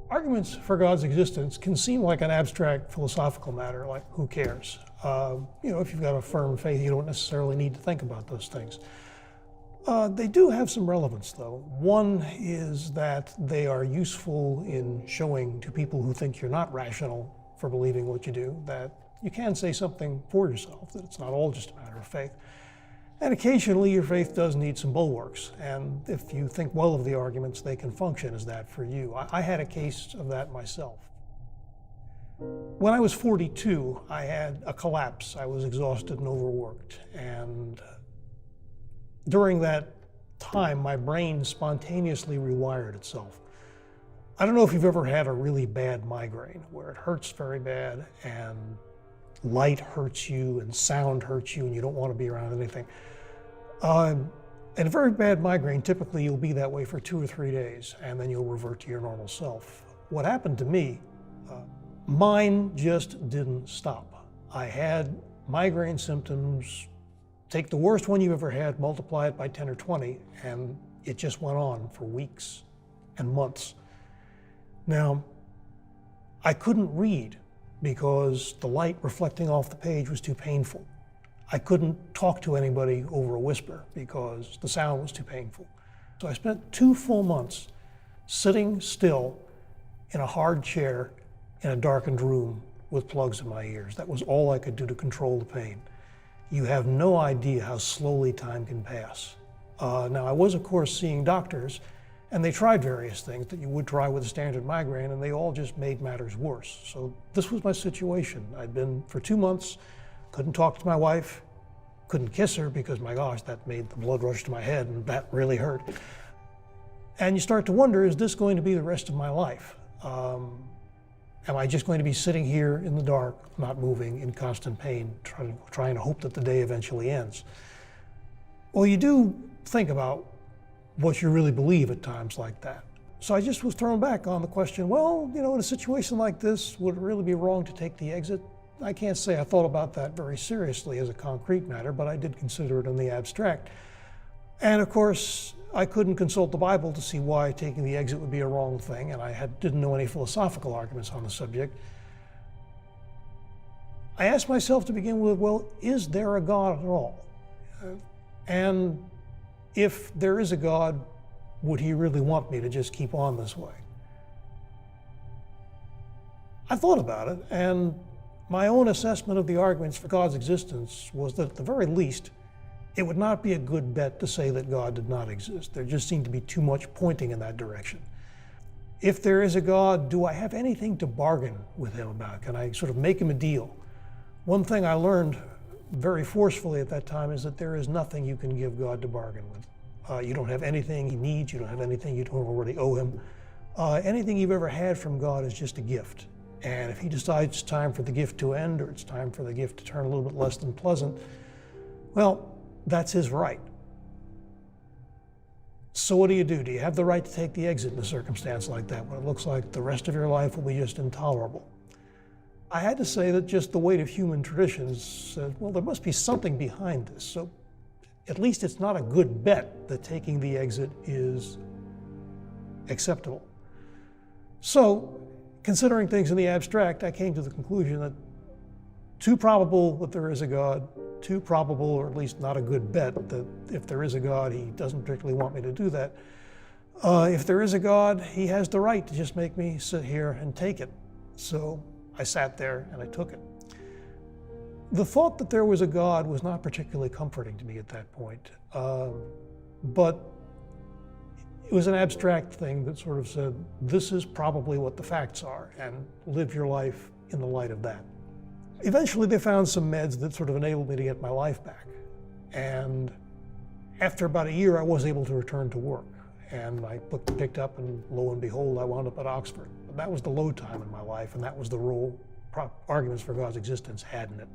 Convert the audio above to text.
Arguments for God's existence can seem like an abstract philosophical matter, like who cares? If you've got a firm faith, you don't necessarily need to think about those things. They do have some relevance, though. One is that they are useful in showing to people who think you're not rational for believing what you do, that you can say something for yourself, that it's not all just a matter of faith. And occasionally your faith does need some bulwarks, and if you think well of the arguments, they can function as that for you. I had a case of that myself. When I was 42, I had a collapse. I was exhausted and overworked, and during that time, my brain spontaneously rewired itself. I don't know if you've ever had a really bad migraine, where it hurts very bad, and light hurts you, and sound hurts you, and you don't want to be around anything. And a very bad migraine, typically you'll be that way for 2 or 3 days, and then you'll revert to your normal self. What happened to me, mine just didn't stop. I had migraine symptoms. Take the worst one you've ever had, multiply it by 10 or 20, and it just went on for weeks and months. Now, I couldn't read because the light reflecting off the page was too painful. I couldn't talk to anybody over a whisper because the sound was too painful. So I spent 2 full months sitting still in a hard chair in a darkened room with plugs in my ears. That was all I could do to control the pain. You have no idea how slowly time can pass. Now, I was, of course, seeing doctors, and they tried various things that you would try with a standard migraine, and they all just made matters worse. So this was my situation. I'd been for 2 months, couldn't talk to my wife, couldn't kiss her because, my gosh, that made the blood rush to my head, and that really hurt. And you start to wonder, is this going to be the rest of my life? Am I just going to be sitting here in the dark, not moving, in constant pain, trying to hope that the day eventually ends? Well, you do think about what you really believe at times like that. So I just was thrown back on the question, well, in a situation like this, would it really be wrong to take the exit? I can't say I thought about that very seriously as a concrete matter, but I did consider it in the abstract. And of course, I couldn't consult the Bible to see why taking the exit would be a wrong thing, and I didn't know any philosophical arguments on the subject. I asked myself to begin with, well, is there a God at all? And if there is a God, would he really want me to just keep on this way? I thought about it, and my own assessment of the arguments for God's existence was that at the very least, it would not be a good bet to say that God did not exist. There just seemed to be too much pointing in that direction. If there is a God, do I have anything to bargain with him about? Can I sort of make him a deal? One thing I learned very forcefully at that time is that there is nothing you can give God to bargain with. You don't have anything he needs. You don't have anything you don't already owe him. Anything you've ever had from God is just a gift. And if he decides it's time for the gift to end, or it's time for the gift to turn a little bit less than pleasant, well, that's his right. So what do? Do you have the right to take the exit in a circumstance like that, when it looks like the rest of your life will be just intolerable? I had to say that just the weight of human traditions said, well, there must be something behind this. So at least it's not a good bet that taking the exit is acceptable. So, considering things in the abstract, I came to the conclusion that too probable that there is a God, too probable, or at least not a good bet, that if there is a God, he doesn't particularly want me to do that. If there is a God, he has the right to just make me sit here and take it. So I sat there and I took it. The thought that there was a God was not particularly comforting to me at that point, but it was an abstract thing that sort of said, this is probably what the facts are, and live your life in the light of that. Eventually they found some meds that sort of enabled me to get my life back. And after about a year, I was able to return to work. And my book picked up, and lo and behold, I wound up at Oxford. But that was the low time in my life, and that was the role arguments for God's existence had in it.